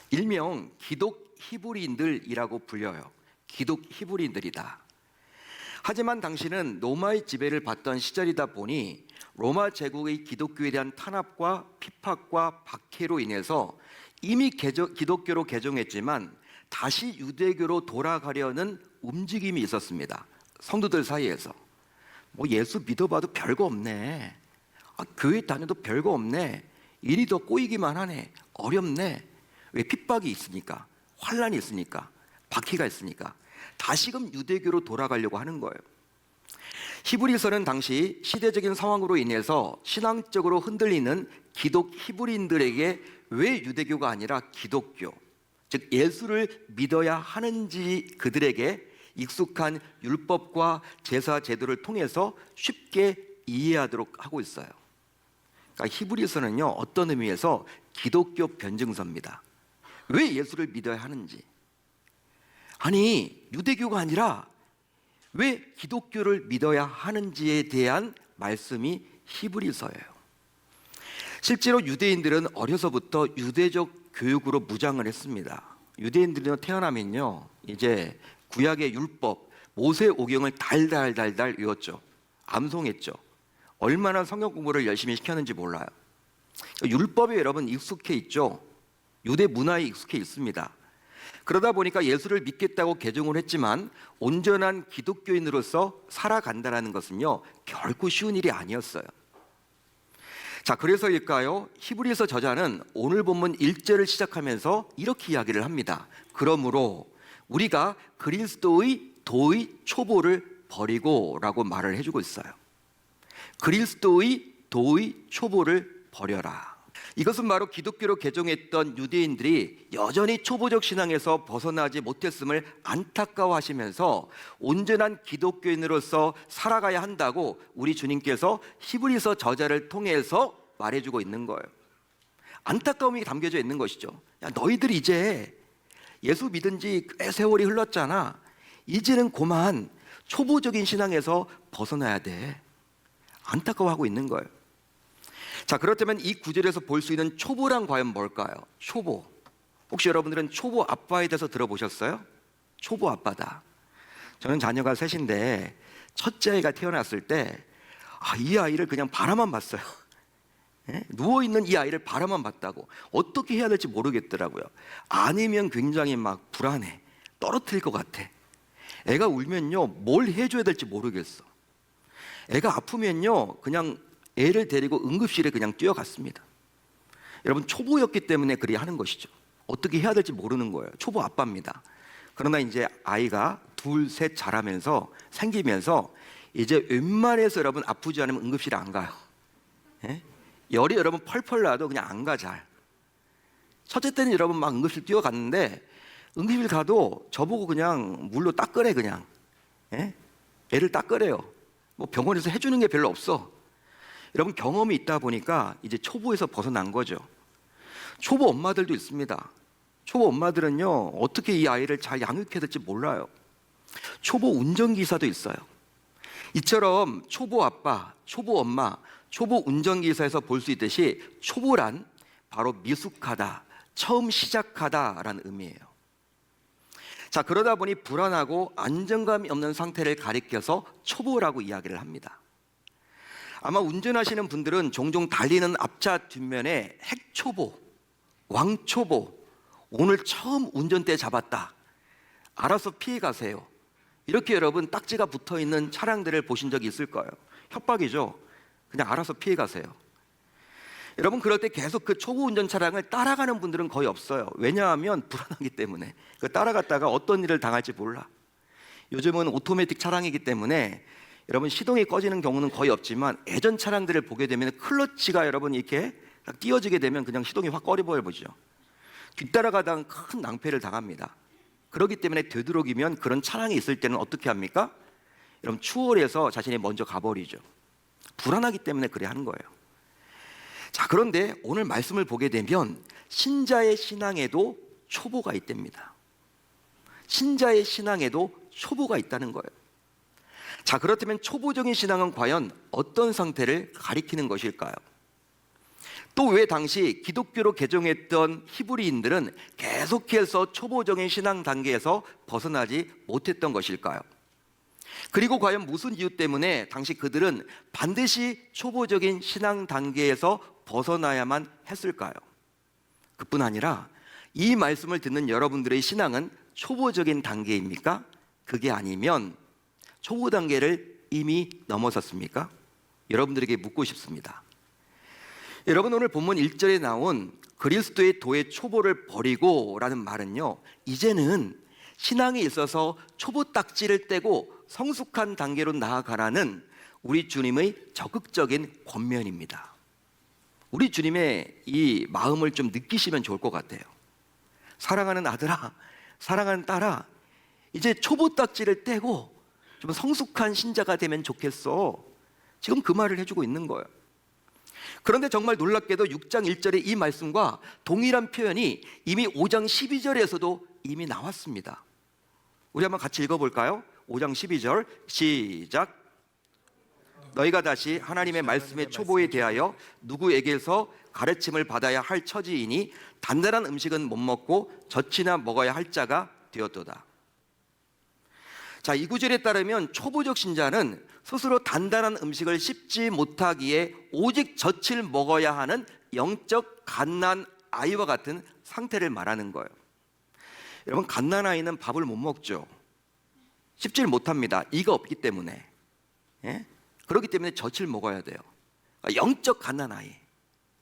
일명 기독 히브리인들이라고 불려요. 기독 히브리인들이다. 하지만 당시는 로마의 지배를 받던 시절이다 보니 로마 제국의 기독교에 대한 탄압과 핍박과 박해로 인해서 이미 기독교로 개종했지만 다시 유대교로 돌아가려는 움직임이 있었습니다. 성도들 사이에서. 예수 믿어봐도 별거 없네. 교회 다녀도 별거 없네. 일이 더 꼬이기만 하네. 어렵네. 왜? 핍박이 있으니까, 환란이 있으니까, 박해가 있으니까 다시금 유대교로 돌아가려고 하는 거예요. 히브리서는 당시 시대적인 상황으로 인해서 신앙적으로 흔들리는 기독 히브리인들에게 왜 유대교가 아니라 기독교, 즉 예수를 믿어야 하는지 그들에게 익숙한 율법과 제사 제도를 통해서 쉽게 이해하도록 하고 있어요. 그러니까 히브리서는요, 어떤 의미에서 기독교 변증서입니다. 왜 예수를 믿어야 하는지, 아니 유대교가 아니라 왜 기독교를 믿어야 하는지에 대한 말씀이 히브리서예요. 실제로 유대인들은 어려서부터 유대적 교육으로 무장을 했습니다. 유대인들은 태어나면요, 이제 구약의 율법, 모세오경을 달달달달 외웠죠. 암송했죠. 얼마나 성경 공부를 열심히 시켰는지 몰라요. 율법에 여러분 익숙해 있죠. 유대 문화에 익숙해 있습니다. 그러다 보니까 예수를 믿겠다고 개종을 했지만 온전한 기독교인으로서 살아간다는 것은요, 결코 쉬운 일이 아니었어요. 자, 그래서일까요? 히브리서 저자는 오늘 본문 1절을 시작하면서 이렇게 이야기를 합니다. 그러므로 우리가 그리스도의 도의 초보를 버리고 라고 말을 해주고 있어요. 그리스도의 도의 초보를 버려라. 이것은 바로 기독교로 개종했던 유대인들이 여전히 초보적 신앙에서 벗어나지 못했음을 안타까워하시면서 온전한 기독교인으로서 살아가야 한다고 우리 주님께서 히브리서 저자를 통해서 말해주고 있는 거예요. 안타까움이 담겨져 있는 것이죠. 야, 너희들 이제 예수 믿은 지 꽤 세월이 흘렀잖아. 이제는 그만 초보적인 신앙에서 벗어나야 돼. 안타까워하고 있는 거예요. 자, 그렇다면 이 구절에서 볼 수 있는 초보란 과연 뭘까요? 초보. 혹시 여러분들은 초보 아빠에 대해서 들어보셨어요? 초보 아빠다. 저는 자녀가 셋인데 첫째 아이가 태어났을 때 이 아이를 그냥 바라만 봤어요. 누워있는 이 아이를 바라만 봤다고. 어떻게 해야 될지 모르겠더라고요. 아니면 굉장히 막 불안해. 떨어뜨릴 것 같아. 애가 울면요, 뭘 해줘야 될지 모르겠어. 애가 아프면요, 그냥 애를 데리고 응급실에 그냥 뛰어갔습니다. 여러분, 초보였기 때문에 그리 하는 것이죠. 어떻게 해야 될지 모르는 거예요. 초보 아빠입니다. 그러나 이제 아이가 둘, 셋 자라면서 생기면서 이제 웬만해서 여러분 아프지 않으면 응급실에 안 가요. 열이 여러분 펄펄 나도 그냥 안 가 잘. 첫째 때는 여러분 막 응급실 뛰어갔는데 응급실 가도 저보고 그냥 물로 닦으래 그냥. 애를 닦으래요. 병원에서 해주는 게 별로 없어. 여러분, 경험이 있다 보니까 이제 초보에서 벗어난 거죠. 초보 엄마들도 있습니다. 초보 엄마들은요, 어떻게 이 아이를 잘 양육해야 될지 몰라요. 초보 운전기사도 있어요. 이처럼 초보 아빠, 초보 엄마, 초보 운전기사에서 볼 수 있듯이 초보란 바로 미숙하다, 처음 시작하다라는 의미예요. 자, 그러다 보니 불안하고 안정감이 없는 상태를 가리켜서 초보라고 이야기를 합니다. 아마 운전하시는 분들은 종종 달리는 앞차 뒷면에 핵초보, 왕초보, 오늘 처음 운전대 잡았다, 알아서 피해 가세요, 이렇게 여러분 딱지가 붙어있는 차량들을 보신 적이 있을 거예요. 협박이죠. 그냥 알아서 피해 가세요. 여러분, 그럴 때 계속 그 초보 운전 차량을 따라가는 분들은 거의 없어요. 왜냐하면 불안하기 때문에. 따라갔다가 어떤 일을 당할지 몰라. 요즘은 오토매틱 차량이기 때문에 여러분 시동이 꺼지는 경우는 거의 없지만 예전 차량들을 보게 되면 클러치가 여러분 이렇게 딱 띄어지게 되면 그냥 시동이 확 꺼져버려 보죠. 뒤따라가다가 큰 낭패를 당합니다. 그렇기 때문에 되도록이면 그런 차량이 있을 때는 어떻게 합니까? 여러분 추월해서 자신이 먼저 가버리죠. 불안하기 때문에 그래 하는 거예요. 자, 그런데 오늘 말씀을 보게 되면 신자의 신앙에도 초보가 있답니다. 신자의 신앙에도 초보가 있다는 거예요. 자, 그렇다면 초보적인 신앙은 과연 어떤 상태를 가리키는 것일까요? 또 왜 당시 기독교로 개종했던 히브리인들은 계속해서 초보적인 신앙 단계에서 벗어나지 못했던 것일까요? 그리고 과연 무슨 이유 때문에 당시 그들은 반드시 초보적인 신앙 단계에서 벗어나야만 했을까요? 그뿐 아니라 이 말씀을 듣는 여러분들의 신앙은 초보적인 단계입니까? 그게 아니면 초보 단계를 이미 넘어섰습니까? 여러분들에게 묻고 싶습니다. 여러분, 오늘 본문 1절에 나온 그리스도의 도의 초보를 버리고 라는 말은요, 이제는 신앙에 있어서 초보 딱지를 떼고 성숙한 단계로 나아가라는 우리 주님의 적극적인 권면입니다. 우리 주님의 이 마음을 좀 느끼시면 좋을 것 같아요. 사랑하는 아들아, 사랑하는 딸아, 이제 초보 딱지를 떼고 좀 성숙한 신자가 되면 좋겠어. 지금 그 말을 해주고 있는 거예요. 그런데 정말 놀랍게도 6장 1절의 이 말씀과 동일한 표현이 이미 5장 12절에서도 이미 나왔습니다. 우리 한번 같이 읽어볼까요? 5장 12절 시작. 너희가 다시 하나님의 말씀의 초보에 대하여 누구에게서 가르침을 받아야 할 처지이니 단단한 음식은 못 먹고 젖이나 먹어야 할 자가 되었도다. 자, 이 구절에 따르면 초보적 신자는 스스로 단단한 음식을 씹지 못하기에 오직 젖을 먹어야 하는 영적 갓난 아이와 같은 상태를 말하는 거예요. 여러분, 갓난 아이는 밥을 못 먹죠. 씹질 못합니다. 이가 없기 때문에. 예? 그렇기 때문에 젖을 먹어야 돼요. 영적 갓난 아이.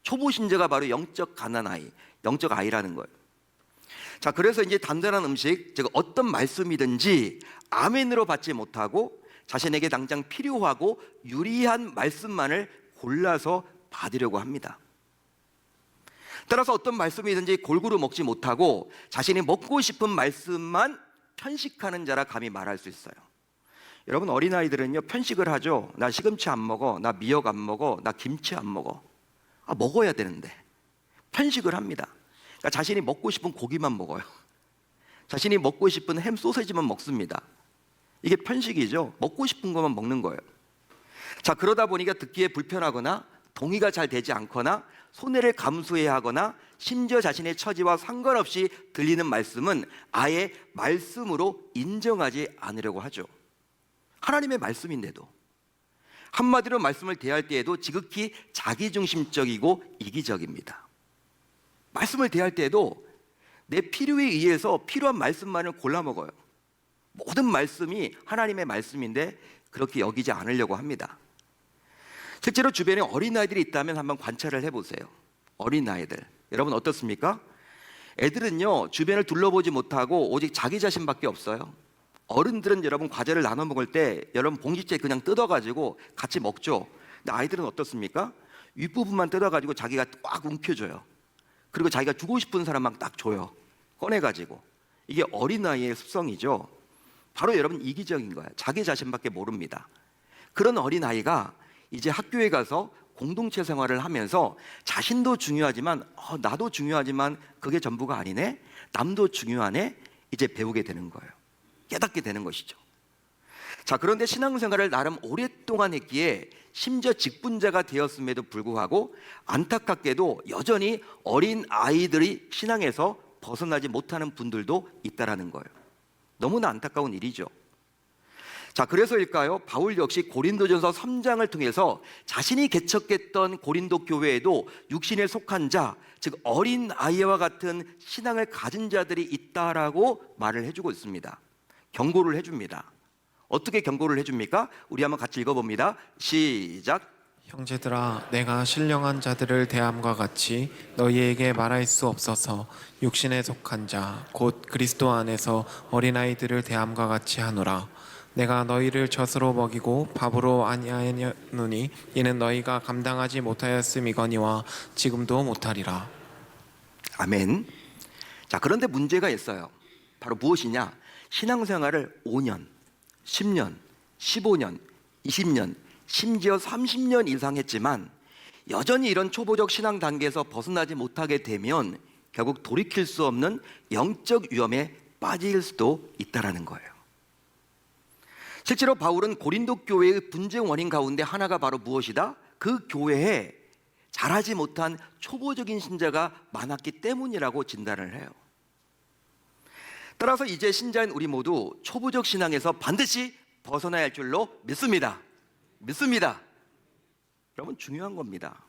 초보 신자가 바로 영적 갓난 아이, 영적 아이라는 거예요. 자, 그래서 이제 단단한 음식, 즉 어떤 말씀이든지 아멘으로 받지 못하고 자신에게 당장 필요하고 유리한 말씀만을 골라서 받으려고 합니다. 따라서 어떤 말씀이든지 골고루 먹지 못하고 자신이 먹고 싶은 말씀만 편식하는 자라 감히 말할 수 있어요. 여러분, 어린아이들은요 편식을 하죠. 나 시금치 안 먹어, 나 미역 안 먹어, 나 김치 안 먹어. 먹어야 되는데 편식을 합니다. 그러니까 자신이 먹고 싶은 고기만 먹어요. 자신이 먹고 싶은 햄 소세지만 먹습니다. 이게 편식이죠. 먹고 싶은 것만 먹는 거예요. 자, 그러다 보니까 듣기에 불편하거나 동의가 잘 되지 않거나 손해를 감수해야 하거나 심지어 자신의 처지와 상관없이 들리는 말씀은 아예 말씀으로 인정하지 않으려고 하죠. 하나님의 말씀인데도. 한마디로 말씀을 대할 때에도 지극히 자기중심적이고 이기적입니다. 말씀을 대할 때에도 내 필요에 의해서 필요한 말씀만을 골라 먹어요. 모든 말씀이 하나님의 말씀인데 그렇게 여기지 않으려고 합니다. 실제로 주변에 어린아이들이 있다면 한번 관찰을 해보세요. 어린아이들, 여러분 어떻습니까? 애들은요 주변을 둘러보지 못하고 오직 자기 자신밖에 없어요. 어른들은 여러분 과자를 나눠 먹을 때 여러분 봉지째 그냥 뜯어가지고 같이 먹죠. 근데 아이들은 어떻습니까? 윗부분만 뜯어가지고 자기가 꽉 움켜줘요. 그리고 자기가 주고 싶은 사람만 딱 줘요. 꺼내가지고. 이게 어린아이의 습성이죠. 바로 여러분 이기적인 거예요. 자기 자신밖에 모릅니다. 그런 어린아이가 이제 학교에 가서 공동체 생활을 하면서 자신도 중요하지만 나도 중요하지만 그게 전부가 아니네, 남도 중요하네, 이제 배우게 되는 거예요. 깨닫게 되는 것이죠. 자, 그런데 신앙생활을 나름 오랫동안 했기에 심지어 직분자가 되었음에도 불구하고 안타깝게도 여전히 어린 아이들이 신앙에서 벗어나지 못하는 분들도 있다라는 거예요. 너무나 안타까운 일이죠. 자, 그래서일까요? 바울 역시 고린도전서 3장을 통해서 자신이 개척했던 고린도 교회에도 육신에 속한 자, 즉 어린 아이와 같은 신앙을 가진 자들이 있다라고 말을 해주고 있습니다. 경고를 해줍니다. 어떻게 경고를 해줍니까? 우리 한번 같이 읽어봅니다. 시작. 형제들아, 내가 신령한 자들을 대함과 같이 너희에게 말할 수 없어서 육신에 속한 자, 곧 그리스도 안에서 어린아이들을 대함과 같이 하노라. 내가 너희를 젖으로 먹이고 밥으로 아니하였노니 이는 너희가 감당하지 못하였음이거니와 지금도 못하리라. 아멘. 자, 그런데 문제가 있어요. 바로 무엇이냐? 신앙생활을 5년, 10년, 15년, 20년, 심지어 30년 이상 했지만 여전히 이런 초보적 신앙 단계에서 벗어나지 못하게 되면 결국 돌이킬 수 없는 영적 위험에 빠질 수도 있다는 거예요. 실제로 바울은 고린도 교회의 분쟁 원인 가운데 하나가 바로 무엇이다? 그 교회에 자라지 못한 초보적인 신자가 많았기 때문이라고 진단을 해요. 따라서 이제 신자인 우리 모두 초보적 신앙에서 반드시 벗어나야 할 줄로 믿습니다. 여러분, 중요한 겁니다.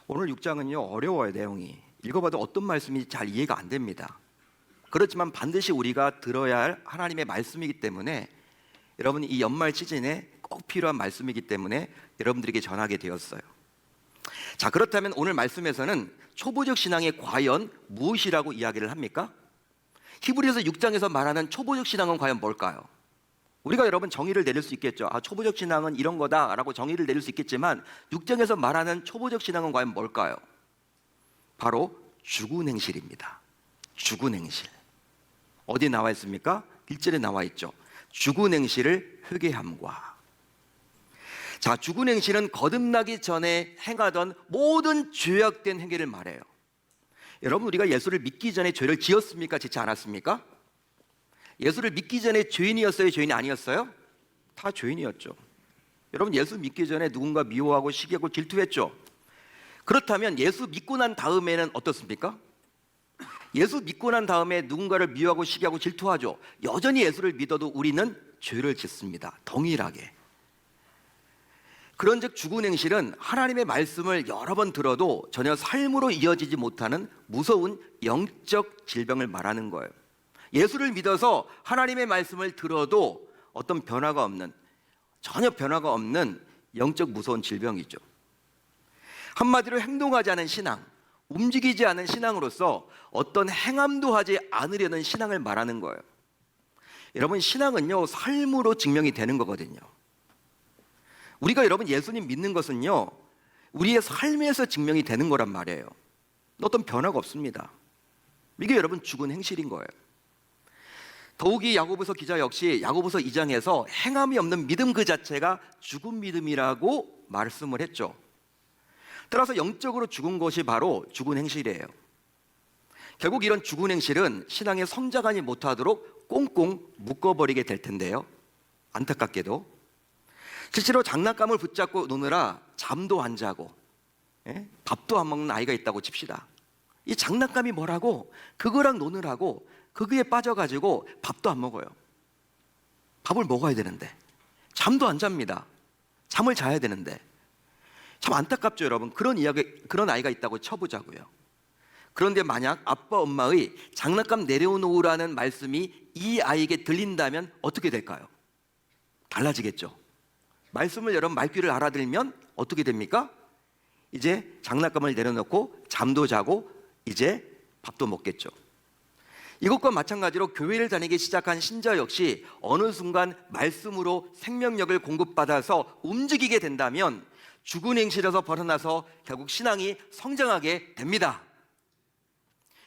오늘 6장은요 어려워요. 내용이 읽어봐도 어떤 말씀인지 잘 이해가 안 됩니다. 그렇지만 반드시 우리가 들어야 할 하나님의 말씀이기 때문에 여러분, 이 연말 시즌에 꼭 필요한 말씀이기 때문에 여러분들에게 전하게 되었어요. 자, 그렇다면 오늘 말씀에서는 초보적 신앙이 과연 무엇이라고 이야기를 합니까? 히브리서 6장에서 말하는 초보적 신앙은 과연 뭘까요? 우리가 여러분 정의를 내릴 수 있겠죠. 초보적 신앙은 이런 거다라고 정의를 내릴 수 있겠지만 6장에서 말하는 초보적 신앙은 과연 뭘까요? 바로 죽은 행실입니다. 죽은 행실. 어디 나와 있습니까? 1절에 나와 있죠. 죽은 행실을 회개함과. 자, 죽은 행실은 거듭나기 전에 행하던 모든 죄악된 행위를 말해요. 여러분, 우리가 예수를 믿기 전에 죄를 지었습니까? 짓지 않았습니까? 예수를 믿기 전에 죄인이었어요? 죄인이 아니었어요? 다 죄인이었죠. 여러분, 예수 믿기 전에 누군가 미워하고 시기하고 질투했죠. 그렇다면 예수 믿고 난 다음에는 어떻습니까? 예수 믿고 난 다음에 누군가를 미워하고 시기하고 질투하죠. 여전히 예수를 믿어도 우리는 죄를 짓습니다. 동일하게. 그런즉 죽은 행실은 하나님의 말씀을 여러 번 들어도 전혀 삶으로 이어지지 못하는 무서운 영적 질병을 말하는 거예요. 예수를 믿어서 하나님의 말씀을 들어도 어떤 변화가 없는, 전혀 변화가 없는 영적 무서운 질병이죠. 한마디로 행동하지 않은 신앙, 움직이지 않은 신앙으로서 어떤 행함도 하지 않으려는 신앙을 말하는 거예요. 여러분, 신앙은요 삶으로 증명이 되는 거거든요. 우리가 여러분 예수님 믿는 것은요 우리의 삶에서 증명이 되는 거란 말이에요. 어떤 변화가 없습니다. 이게 여러분 죽은 행실인 거예요. 더욱이 야고보서 기자 역시 야고보서 2장에서 행함이 없는 믿음 그 자체가 죽은 믿음이라고 말씀을 했죠. 따라서 영적으로 죽은 것이 바로 죽은 행실이에요. 결국 이런 죽은 행실은 신앙에 성장하지 못하도록 꽁꽁 묶어버리게 될 텐데요, 안타깝게도 실제로 장난감을 붙잡고 노느라 잠도 안 자고 밥도 안 먹는 아이가 있다고 칩시다. 이 장난감이 뭐라고 그거랑 노느라고 거기에 빠져가지고 밥도 안 먹어요. 밥을 먹어야 되는데 잠도 안 잡니다. 잠을 자야 되는데. 참 안타깝죠, 여러분. 그런 아이가 있다고 쳐보자고요. 그런데 만약 아빠 엄마의 장난감 내려놓으라는 말씀이 이 아이에게 들린다면 어떻게 될까요? 달라지겠죠. 말씀을 여러분 말귀를 알아들으면 어떻게 됩니까? 이제 장난감을 내려놓고 잠도 자고 이제 밥도 먹겠죠. 이것과 마찬가지로 교회를 다니기 시작한 신자 역시 어느 순간 말씀으로 생명력을 공급받아서 움직이게 된다면 죽은 행실에서 벗어나서 결국 신앙이 성장하게 됩니다.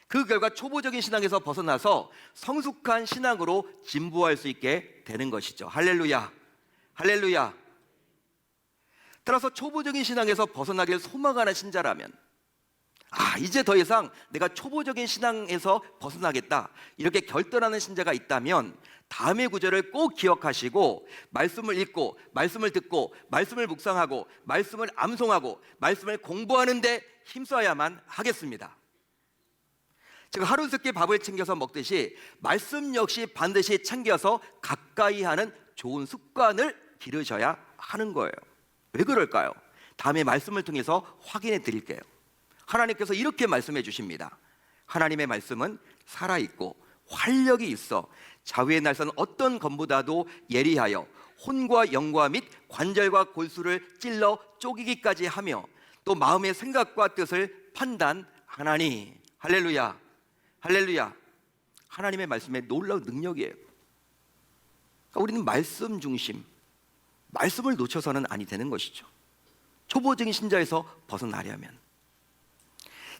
그 결과 초보적인 신앙에서 벗어나서 성숙한 신앙으로 진보할 수 있게 되는 것이죠. 할렐루야, 할렐루야. 따라서 초보적인 신앙에서 벗어나길 소망하는 신자라면 이제 더 이상 내가 초보적인 신앙에서 벗어나겠다 이렇게 결단하는 신자가 있다면 다음의 구절을 꼭 기억하시고 말씀을 읽고 말씀을 듣고 말씀을 묵상하고 말씀을 암송하고 말씀을 공부하는 데 힘써야만 하겠습니다. 즉 하루세끼 밥을 챙겨서 먹듯이 말씀 역시 반드시 챙겨서 가까이 하는 좋은 습관을 기르셔야 하는 거예요. 왜 그럴까요? 다음에 말씀을 통해서 확인해 드릴게요. 하나님께서 이렇게 말씀해 주십니다. 하나님의 말씀은 살아있고 활력이 있어 좌우의 날선 어떤 검보다도 예리하여 혼과 영과 및 관절과 골수를 찔러 쪼개기까지 하며 또 마음의 생각과 뜻을 판단하나니. 할렐루야, 할렐루야. 하나님의 말씀에 놀라운 능력이에요. 그러니까 우리는 말씀 중심, 말씀을 놓쳐서는 아니 되는 것이죠. 초보적인 신자에서 벗어나려면.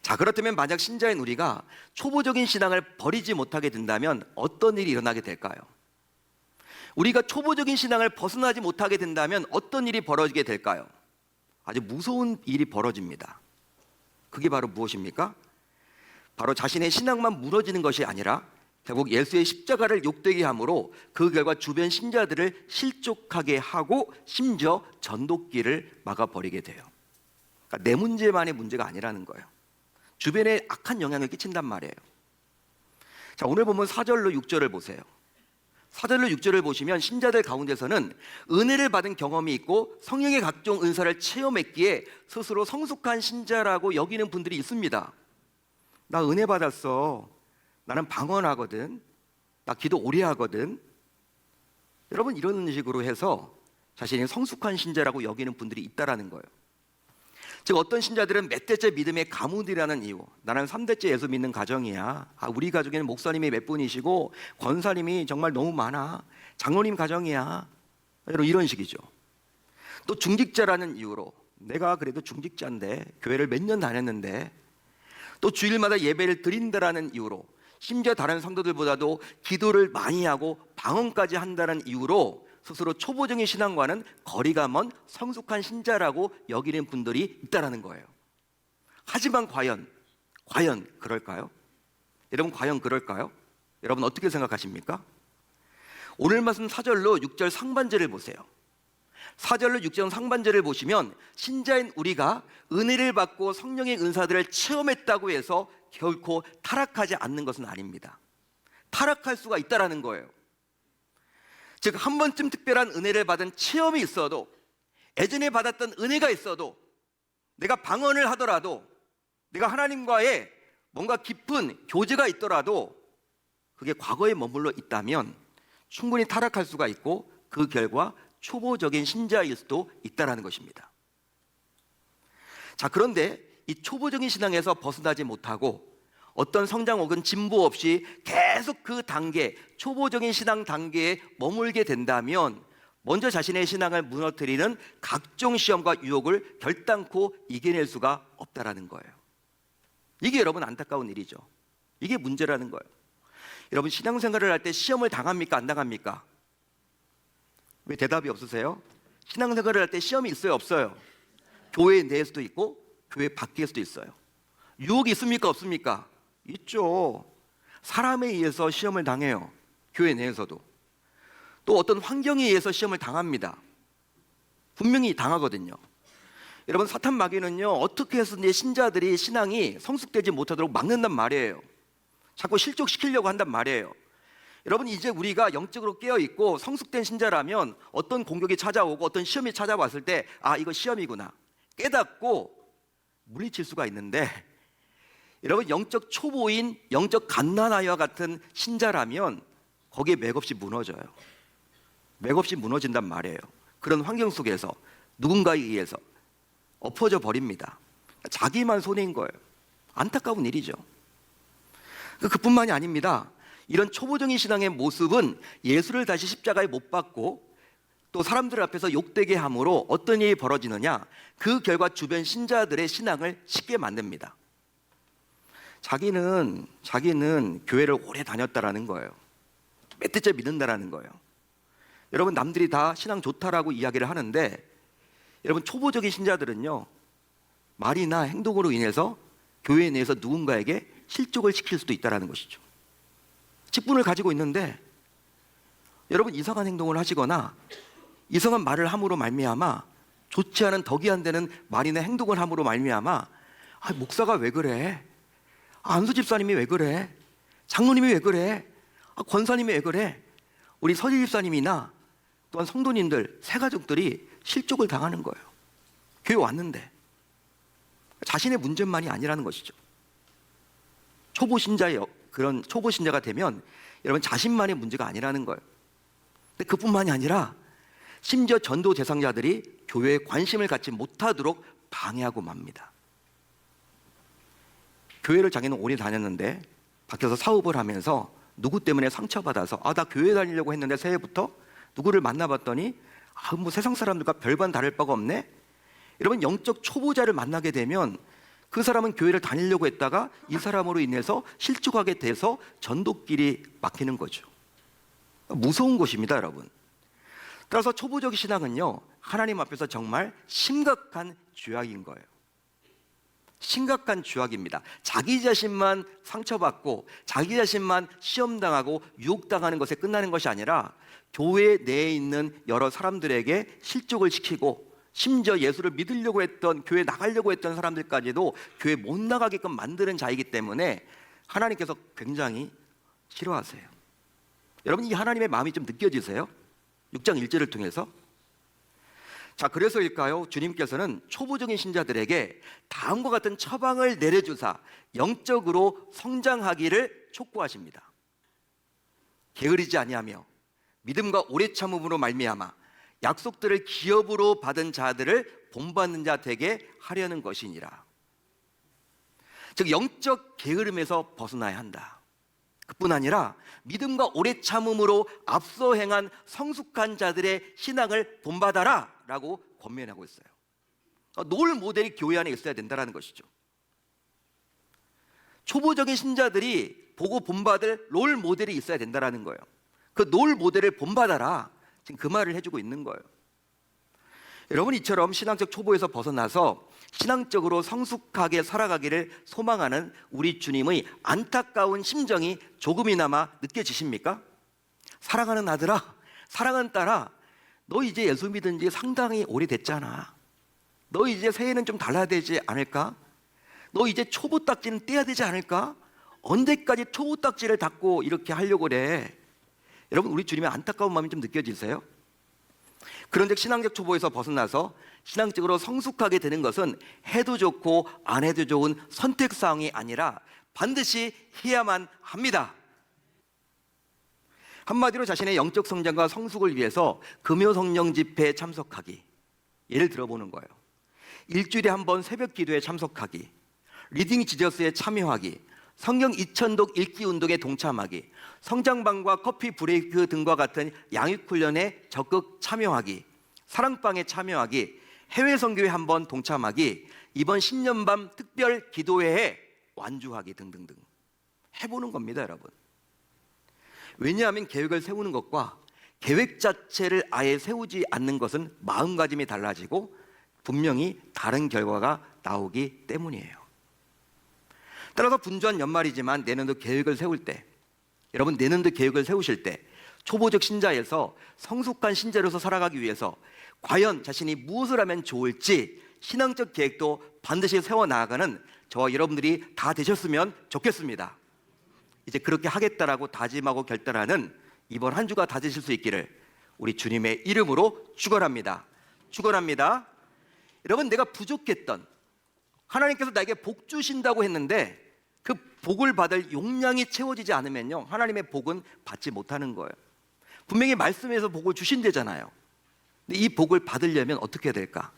자, 그렇다면 만약 신자인 우리가 초보적인 신앙을 버리지 못하게 된다면 어떤 일이 일어나게 될까요? 우리가 초보적인 신앙을 벗어나지 못하게 된다면 어떤 일이 벌어지게 될까요? 아주 무서운 일이 벌어집니다. 그게 바로 무엇입니까? 바로 자신의 신앙만 무너지는 것이 아니라 결국 예수의 십자가를 욕되게 함으로 그 결과 주변 신자들을 실족하게 하고 심지어 전도길을 막아버리게 돼요. 그러니까 내 문제만의 문제가 아니라는 거예요. 주변에 악한 영향을 끼친단 말이에요. 자, 오늘 보면 4절로 6절을 보세요. 4절로 6절을 보시면 신자들 가운데서는 은혜를 받은 경험이 있고 성령의 각종 은사를 체험했기에 스스로 성숙한 신자라고 여기는 분들이 있습니다. 나 은혜 받았어. 나는 방언하거든. 나 기도 오래 하거든. 여러분, 이런 식으로 해서 자신이 성숙한 신자라고 여기는 분들이 있다라는 거예요. 즉 어떤 신자들은 몇 대째 믿음의 가문이라는 이유, 나는 3대째 예수 믿는 가정이야. 우리 가족에는 목사님이 몇 분이시고 권사님이 정말 너무 많아. 장로님 가정이야. 이런 식이죠. 또 중직자라는 이유로, 내가 그래도 중직자인데 교회를 몇 년 다녔는데, 또 주일마다 예배를 드린다라는 이유로, 심지어 다른 성도들보다도 기도를 많이 하고 방언까지 한다는 이유로 스스로 초보적인 신앙과는 거리가 먼 성숙한 신자라고 여기는 분들이 있다라는 거예요. 하지만 과연 그럴까요? 여러분, 과연 그럴까요? 여러분 어떻게 생각하십니까? 오늘 말씀 4절로 6절 상반절을 보세요. 4절로 6절 상반절을 보시면 신자인 우리가 은혜를 받고 성령의 은사들을 체험했다고 해서 결코 타락하지 않는 것은 아닙니다. 타락할 수가 있다라는 거예요. 즉 한 번쯤 특별한 은혜를 받은 체험이 있어도, 예전에 받았던 은혜가 있어도, 내가 방언을 하더라도, 내가 하나님과의 뭔가 깊은 교제가 있더라도 그게 과거에 머물러 있다면 충분히 타락할 수가 있고 그 결과 초보적인 신자일 수도 있다는 것입니다. 자, 그런데 이 초보적인 신앙에서 벗어나지 못하고 어떤 성장 혹은 진보 없이 계속 그 단계, 초보적인 신앙 단계에 머물게 된다면 먼저 자신의 신앙을 무너뜨리는 각종 시험과 유혹을 결단코 이겨낼 수가 없다라는 거예요. 이게 여러분 안타까운 일이죠. 이게 문제라는 거예요. 여러분 신앙생활을 할 때 시험을 당합니까? 안 당합니까? 왜 대답이 없으세요? 신앙생활을 할 때 시험이 있어요? 없어요? 교회 내에서도 있고 교회 밖에서도 있어요. 유혹이 있습니까? 없습니까? 있죠. 사람에 의해서 시험을 당해요. 교회 내에서도. 또 어떤 환경에 의해서 시험을 당합니다. 분명히 당하거든요. 여러분 사탄 마귀는요, 어떻게 해서 이제 신자들이 신앙이 성숙되지 못하도록 막는단 말이에요. 자꾸 실족시키려고 한단 말이에요. 여러분 이제 우리가 영적으로 깨어있고 성숙된 신자라면 어떤 공격이 찾아오고 어떤 시험이 찾아왔을 때 이거 시험이구나 깨닫고 물리칠 수가 있는데, 여러분 영적 초보인 영적 갓난아이와 같은 신자라면 거기에 맥없이 무너져요. 맥없이 무너진단 말이에요. 그런 환경 속에서 누군가에 의해서 엎어져 버립니다. 자기만 손해인 거예요. 안타까운 일이죠. 그뿐만이 아닙니다. 이런 초보적인 신앙의 모습은 예수를 다시 십자가에 못 박고 또 사람들 앞에서 욕되게 함으로 어떤 일이 벌어지느냐, 그 결과 주변 신자들의 신앙을 쉽게 만듭니다. 자기는 교회를 오래 다녔다라는 거예요. 몇 대째 믿는다라는 거예요. 여러분 남들이 다 신앙 좋다라고 이야기를 하는데, 여러분 초보적인 신자들은요, 말이나 행동으로 인해서 교회 내에서 누군가에게 실족을 시킬 수도 있다는 것이죠. 직분을 가지고 있는데 여러분 이상한 행동을 하시거나 이상한 말을 함으로 말미암아, 좋지 않은 덕이 안 되는 말이나 행동을 함으로 말미암아 목사가 왜 그래? 안수 집사님이 왜 그래? 장로님이 왜 그래? 권사님이 왜 그래? 우리 서지 집사님이나 또한 성도님들, 새가족들이 실족을 당하는 거예요. 교회 왔는데. 자신의 문제만이 아니라는 것이죠. 그런 초보 신자가 되면 여러분 자신만의 문제가 아니라는 거예요. 근데 그뿐만이 아니라 심지어 전도 대상자들이 교회에 관심을 갖지 못하도록 방해하고 맙니다. 교회를 자기는 오래 다녔는데 밖에서 사업을 하면서 누구 때문에 상처받아서 나 교회 다니려고 했는데 새해부터 누구를 만나봤더니 뭐 세상 사람들과 별반 다를 바가 없네. 여러분 영적 초보자를 만나게 되면 그 사람은 교회를 다니려고 했다가 이 사람으로 인해서 실족하게 돼서 전도길이 막히는 거죠. 무서운 것입니다, 여러분. 따라서 초보적 신앙은요, 하나님 앞에서 정말 심각한 죄악인 거예요. 심각한 죄악입니다. 자기 자신만 상처받고 자기 자신만 시험당하고 유혹당하는 것에 끝나는 것이 아니라 교회 내에 있는 여러 사람들에게 실족을 시키고 심지어 예수를 믿으려고 했던, 교회 나가려고 했던 사람들까지도 교회 못 나가게끔 만드는 자이기 때문에 하나님께서 굉장히 싫어하세요. 여러분, 이 하나님의 마음이 좀 느껴지세요? 6장 1절을 통해서. 자, 그래서일까요? 주님께서는 초보적인 신자들에게 다음과 같은 처방을 내려주사 영적으로 성장하기를 촉구하십니다. 게으르지 아니하며 믿음과 오래 참음으로 말미암아 약속들을 기업으로 받은 자들을 본받는 자 되게 하려는 것이니라. 즉, 영적 게으름에서 벗어나야 한다. 그뿐 아니라 믿음과 오래 참음으로 앞서 행한 성숙한 자들의 신앙을 본받아라 라고 권면하고 있어요. 롤 모델이 교회 안에 있어야 된다는 것이죠. 초보적인 신자들이 보고 본받을 롤 모델이 있어야 된다는 거예요. 그 롤 모델을 본받아라, 지금 그 말을 해주고 있는 거예요. 여러분, 이처럼 신앙적 초보에서 벗어나서 신앙적으로 성숙하게 살아가기를 소망하는 우리 주님의 안타까운 심정이 조금이나마 느껴지십니까? 사랑하는 아들아, 사랑하는 딸아, 너 이제 예수 믿은 지 상당히 오래됐잖아. 너 이제 새해는 좀 달라야 되지 않을까? 너 이제 초보 딱지는 떼야 되지 않을까? 언제까지 초보 딱지를 닫고 이렇게 하려고 그래? 여러분, 우리 주님의 안타까운 마음이 좀 느껴지세요? 그런데 신앙적 초보에서 벗어나서 신앙적으로 성숙하게 되는 것은 해도 좋고 안 해도 좋은 선택사항이 아니라 반드시 해야만 합니다. 한마디로 자신의 영적 성장과 성숙을 위해서 금요 성령 집회에 참석하기, 예를 들어보는 거예요. 일주일에 한 번 새벽 기도에 참석하기, 리딩 지저스에 참여하기, 성경 2000독 읽기 운동에 동참하기, 성장방과 커피 브레이크 등과 같은 양육훈련에 적극 참여하기, 사랑방에 참여하기, 해외 선교회 한번 동참하기, 이번 신년밤 특별 기도회에 완주하기 등등등 해보는 겁니다, 여러분. 왜냐하면 계획을 세우는 것과 계획 자체를 아예 세우지 않는 것은 마음가짐이 달라지고 분명히 다른 결과가 나오기 때문이에요. 따라서 분주한 연말이지만 내년도 계획을 세울 때, 여러분, 내년도 계획을 세우실 때 초보적 신자에서 성숙한 신자로서 살아가기 위해서 과연 자신이 무엇을 하면 좋을지 신앙적 계획도 반드시 세워나가는 저와 여러분들이 다 되셨으면 좋겠습니다. 이제 그렇게 하겠다라고 다짐하고 결단하는 이번 한 주가 다 되실 수 있기를 우리 주님의 이름으로 축원합니다. 축원합니다. 여러분, 내가 부족했던, 하나님께서 나에게 복 주신다고 했는데 그 복을 받을 용량이 채워지지 않으면요, 하나님의 복은 받지 못하는 거예요. 분명히 말씀에서 복을 주신대잖아요. 근데 이 복을 받으려면 어떻게 해야 될까?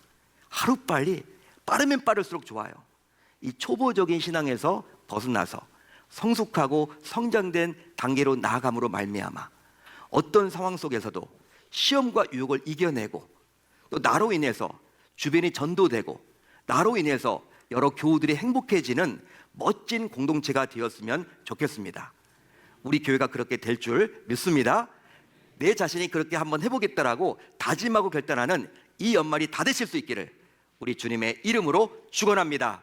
하루빨리, 빠르면 빠를수록 좋아요. 이 초보적인 신앙에서 벗어나서 성숙하고 성장된 단계로 나아감으로 말미암아 어떤 상황 속에서도 시험과 유혹을 이겨내고, 또 나로 인해서 주변이 전도되고 나로 인해서 여러 교우들이 행복해지는 멋진 공동체가 되었으면 좋겠습니다. 우리 교회가 그렇게 될 줄 믿습니다. 내 자신이 그렇게 한번 해보겠다라고 다짐하고 결단하는 이 연말이 다 되실 수 있기를 우리 주님의 이름으로 축원합니다.